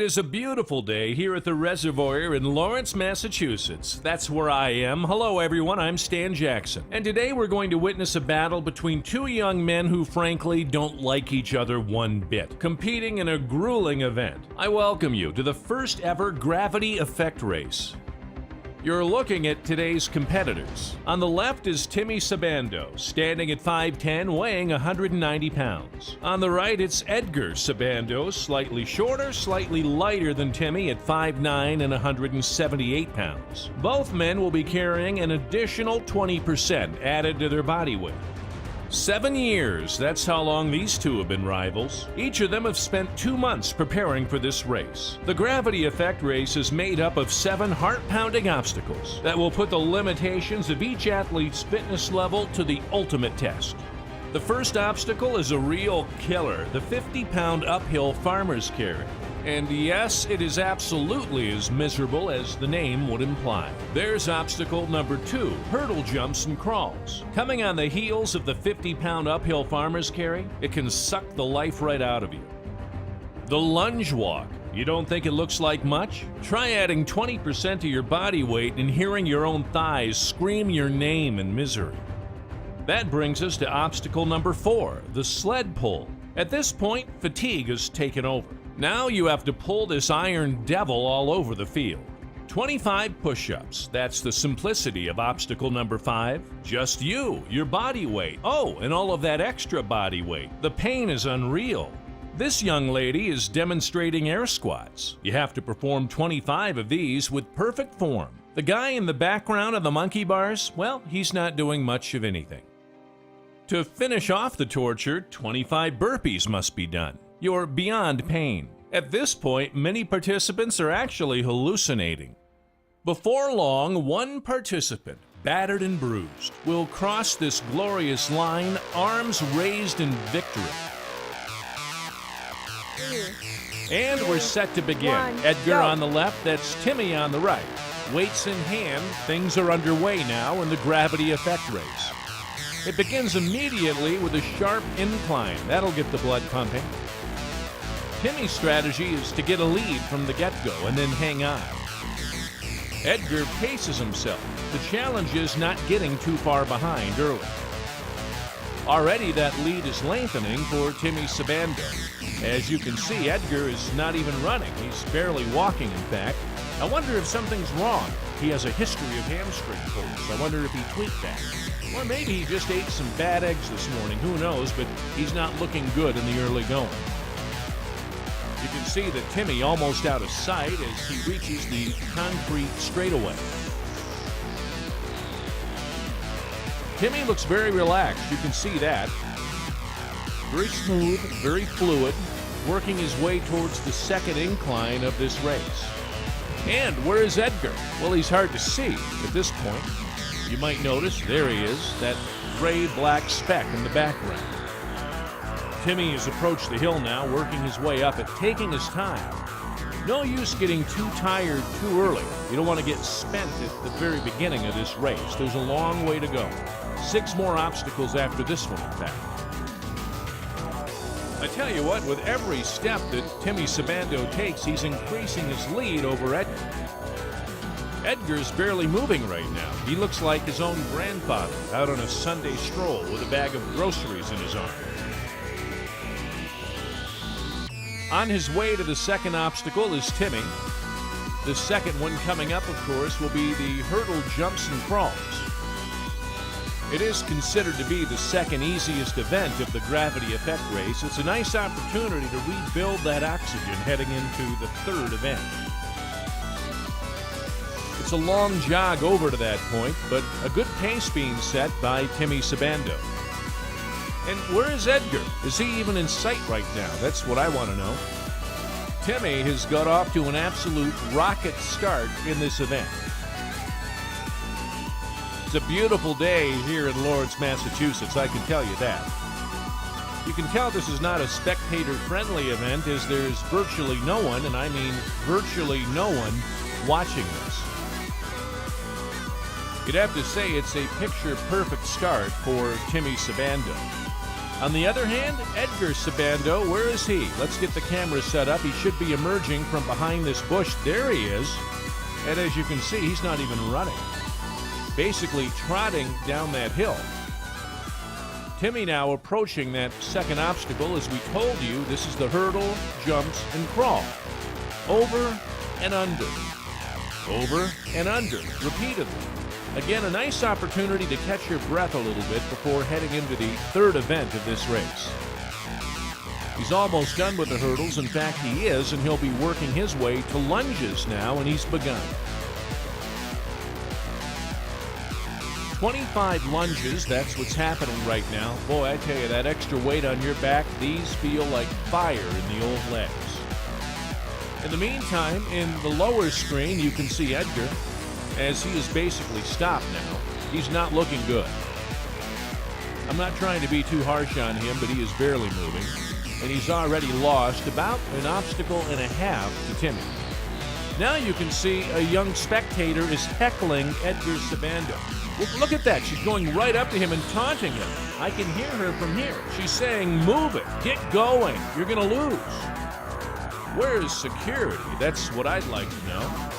It is a beautiful day here at the reservoir in Lawrence, Massachusetts. That's where I am. Hello everyone, I'm Stan Jackson. And today we're going to witness a battle between two young men who frankly don't like each other one bit, competing in a grueling event. I welcome you to the first ever gravity effect race. You're looking at today's competitors. On the left is Timmy Sabando, standing at 5'10", weighing 190 pounds. On the right, it's Edgar Sabando, slightly shorter, slightly lighter than Timmy at 5'9" and 178 pounds. Both men will be carrying an additional 20% added to their body weight. 7 years, that's how long these two have been rivals. Each of them have spent 2 months preparing for this race. The gravity effect race is made up of 7 heart-pounding obstacles that will put the limitations of each athlete's fitness level to the ultimate test. The first obstacle is a real killer, the 50-pound uphill farmer's carry. And yes, it is absolutely as miserable as the name would imply. There's obstacle number 2, hurdle jumps and crawls. Coming on the heels of the 50-pound uphill farmer's carry, it can suck the life right out of you. The lunge walk. You don't think it looks like much? Try adding 20% to your body weight and hearing your own thighs scream your name in misery. That brings us to obstacle number 4, the sled pull. At this point, fatigue has taken over. Now you have to pull this iron devil all over the field. 25 push-ups, that's the simplicity of obstacle number 5. Just you, your body weight. Oh, and all of that extra body weight. The pain is unreal. This young lady is demonstrating air squats. You have to perform 25 of these with perfect form. The guy in the background of the monkey bars, well, he's not doing much of anything. To finish off the torture, 25 burpees must be done. You're beyond pain. At this point, many participants are actually hallucinating. Before long, one participant, battered and bruised, will cross this glorious line, arms raised in victory. And we're set to begin. Edgar on the left, that's Timmy on the right. Weights in hand, things are underway now in the gravity effect race. It begins immediately with a sharp incline. That'll get the blood pumping. Timmy's strategy is to get a lead from the get-go and then hang on. Edgar paces himself. The challenge is not getting too far behind early. Already that lead is lengthening for Timmy Sabando. As you can see, Edgar is not even running. He's barely walking, in fact. I wonder if something's wrong. He has a history of hamstring pulls. I wonder if he tweaked that. Or maybe he just ate some bad eggs this morning. Who knows, but he's not looking good in the early going. You can see that Timmy almost out of sight as he reaches the concrete straightaway. Timmy looks very relaxed, you can see that. Very smooth, very fluid, working his way towards the second incline of this race. And where is Edgar? Well, he's hard to see at this point. You might notice, there he is, that gray-black speck in the background. Timmy has approached the hill now, working his way up it, taking his time. No use getting too tired too early. You don't want to get spent at the very beginning of this race. There's a long way to go. 6 more obstacles after this one, in fact. I tell you what, with every step that Timmy Sabando takes, he's increasing his lead over Edgar. Edgar's barely moving right now. He looks like his own grandfather out on a Sunday stroll with a bag of groceries in his arm. On his way to the second obstacle is Timmy. The second one coming up, of course, will be the hurdle jumps and crawls. It is considered to be the second easiest event of the gravity effect race. It's a nice opportunity to rebuild that oxygen heading into the third event. It's a long jog over to that point, but a good pace being set by Timmy Sabando. And where is Edgar? Is he even in sight right now? That's what I want to know. Timmy has got off to an absolute rocket start in this event. It's a beautiful day here in Lawrence, Massachusetts, I can tell you that. You can tell this is not a spectator-friendly event as there's virtually no one, and I mean virtually no one, watching this. You'd have to say it's a picture-perfect start for Timmy Sabando. On the other hand, Edgar Sabando, where is he? Let's get the camera set up. He should be emerging from behind this bush. There he is. And as you can see, he's not even running. Basically trotting down that hill. Timmy now approaching that second obstacle. As we told you, this is the hurdle, jumps, and crawl. Over and under. Over and under, repeatedly. Again, a nice opportunity to catch your breath a little bit before heading into the third event of this race. He's almost done with the hurdles. In fact, he is, and he'll be working his way to lunges now, and he's begun. 25 lunges, that's what's happening right now. Boy, I tell you, that extra weight on your back, these feel like fire in the old legs. In the meantime, in the lower screen, you can see Edgar, as he is basically stopped now. He's not looking good. I'm not trying to be too harsh on him, but he is barely moving. And he's already lost about an obstacle and a half to Timmy. Now you can see a young spectator is heckling Edgar Sabando. Look at that. She's going right up to him and taunting him. I can hear her from here. She's saying, move it. Get going. You're going to lose. Where is security? That's what I'd like to know.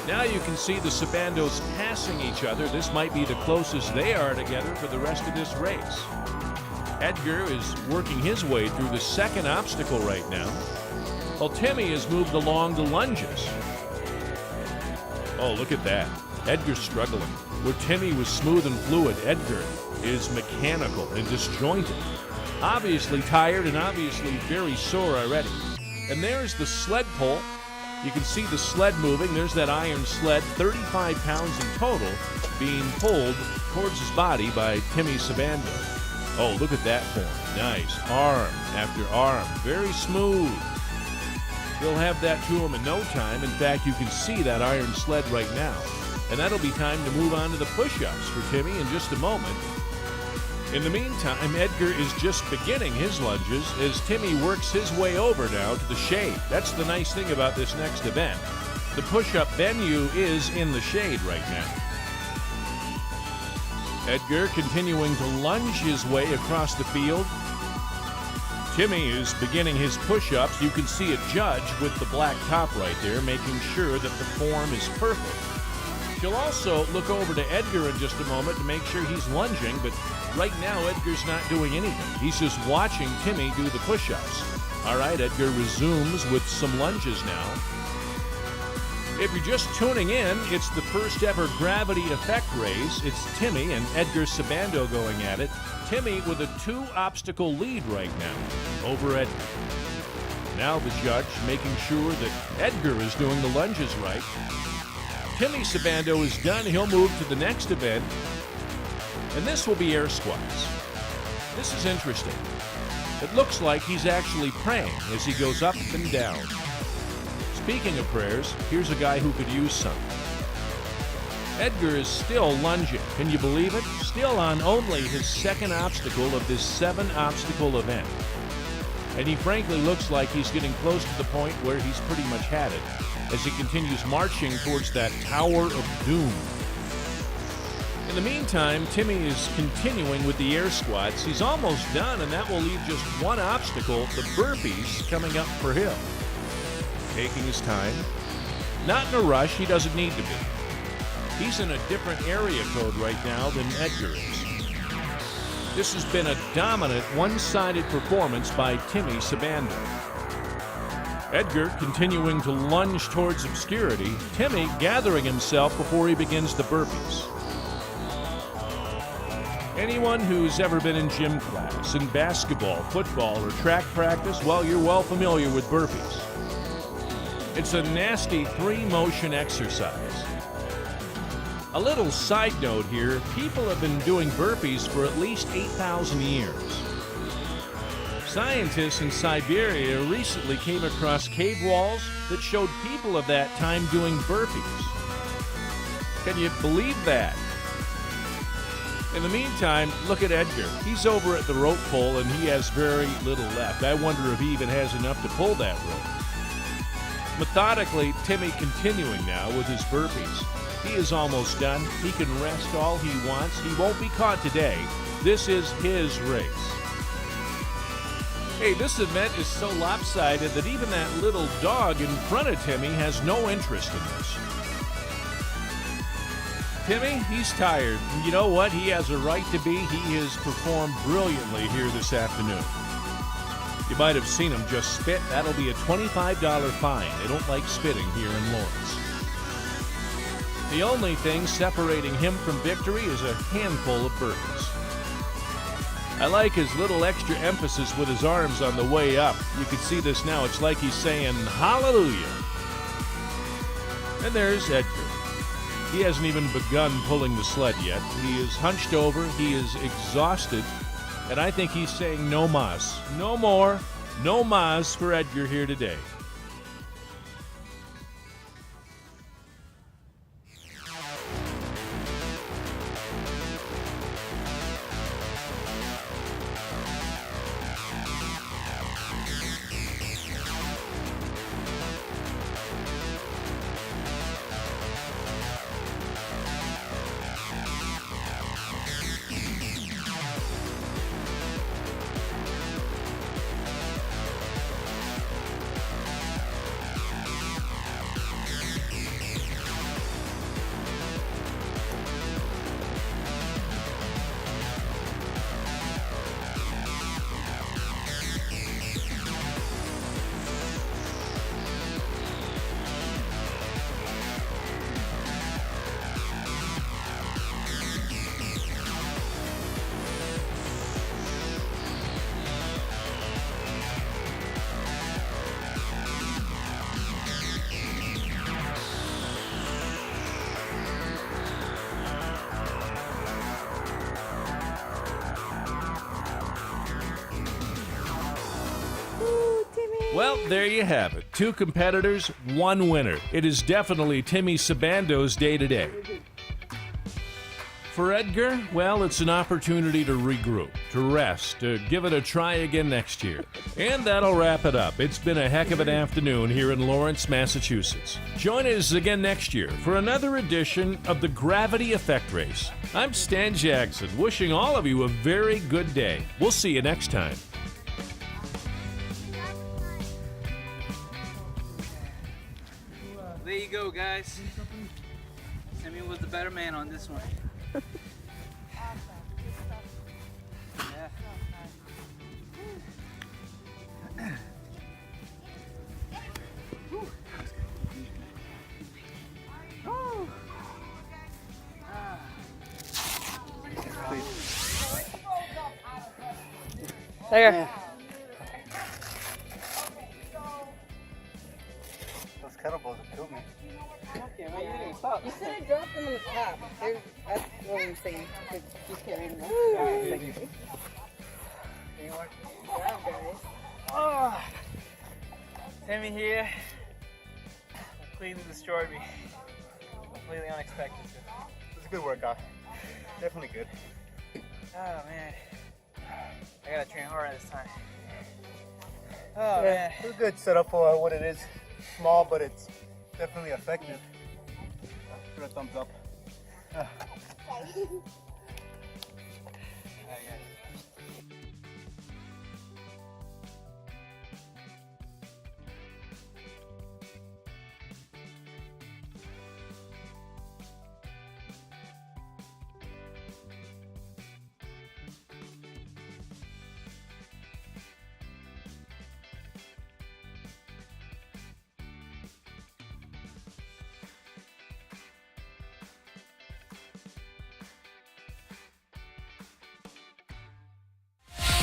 Now you can see the Sabandos passing each other. This might be the closest they are together for the rest of this race. Edgar is working his way through the second obstacle right now, while Timmy has moved along to lunges. Oh, look at that. Edgar's struggling. Where Timmy was smooth and fluid, Edgar is mechanical and disjointed. Obviously tired and obviously very sore already. And there's the sled pull. You can see the sled moving. There's that iron sled, 35 pounds in total, being pulled towards his body by Timmy Sabando. Oh, look at that form. Nice. Arm after arm. Very smooth. He'll have that to him in no time. In fact, you can see that iron sled right now. And that'll be time to move on to the push-ups for Timmy in just a moment. In the meantime, Edgar is just beginning his lunges as Timmy works his way over now to the shade. That's the nice thing about this next event. The push-up venue is in the shade right now. Edgar continuing to lunge his way across the field. Timmy is beginning his push-ups. You can see a judge with the black top right there, making sure that the form is perfect. She'll also look over to Edgar in just a moment to make sure he's lunging, but right now Edgar's not doing anything. He's just watching Timmy do the push-ups. All right, Edgar resumes with some lunges now. If you're just tuning in, it's the first ever gravity effect race. It's Timmy and Edgar Sabando going at it. Timmy with a 2-obstacle lead right now over Edgar. Now the judge making sure that Edgar is doing the lunges right. Timmy Sabando is done. He'll move to the next event, and this will be air squats. This is interesting. It looks like he's actually praying as he goes up and down. Speaking of prayers, here's a guy who could use some. Edgar is still lunging. Can you believe it? Still on only his second obstacle of this 7-obstacle event. And he frankly looks like he's getting close to the point where he's pretty much had it as he continues marching towards that Tower of Doom. In the meantime, Timmy is continuing with the air squats. He's almost done, and that will leave just one obstacle, the burpees, coming up for him. Taking his time. Not in a rush. He doesn't need to be. He's in a different area code right now than Edgar is. This has been a dominant, one-sided performance by Timmy Sabando. Edgar continuing to lunge towards obscurity. Timmy gathering himself before he begins the burpees. Anyone who's ever been in gym class, in basketball, football, or track practice, well, you're well familiar with burpees. It's a nasty 3-motion exercise. A little side note here, people have been doing burpees for at least 8,000 years. Scientists in Siberia recently came across cave walls that showed people of that time doing burpees. Can you believe that? In the meantime, look at Edgar. He's over at the rope pull and he has very little left. I wonder if he even has enough to pull that rope. Methodically, Timmy continuing now with his burpees. He is almost done. He can rest all he wants. He won't be caught today. This is his race. Hey, this event is so lopsided that even that little dog in front of Timmy has no interest in this. Timmy, he's tired. And you know what? He has a right to be. He has performed brilliantly here this afternoon. You might have seen him just spit. That'll be a $25 fine. They don't like spitting here in Lawrence. The only thing separating him from victory is a handful of burpees. I like his little extra emphasis with his arms on the way up. You can see this now. It's like he's saying, hallelujah. And there's Edgar. He hasn't even begun pulling the sled yet. He is hunched over. He is exhausted. And I think he's saying no mas. No more. No mas for Edgar here today. Well, there you have it. 2 competitors, 1 winner. It is definitely Timmy Sabando's day today. For Edgar, well, it's an opportunity to regroup, to rest, to give it a try again next year. And that'll wrap it up. It's been a heck of an afternoon here in Lawrence, Massachusetts. Join us again next year for another edition of the Gravity Effect Race. I'm Stan Jackson, wishing all of you a very good day. We'll see you next time. There you go, guys. Timmy was the better man on this one. Yeah. There. Those kettlebells have killed me. Okay, well, you didn't stop. You should have dropped them in the top. That's what I'm saying. You carried them. Oh, Timmy here completely destroyed me. Completely unexpected. It was a good workout. Definitely good. Oh man, I gotta train harder this time. Oh man, It was a good setup for what it is. Small, but it's definitely effective. Give it a thumbs up.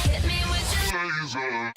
Hit me with your laser.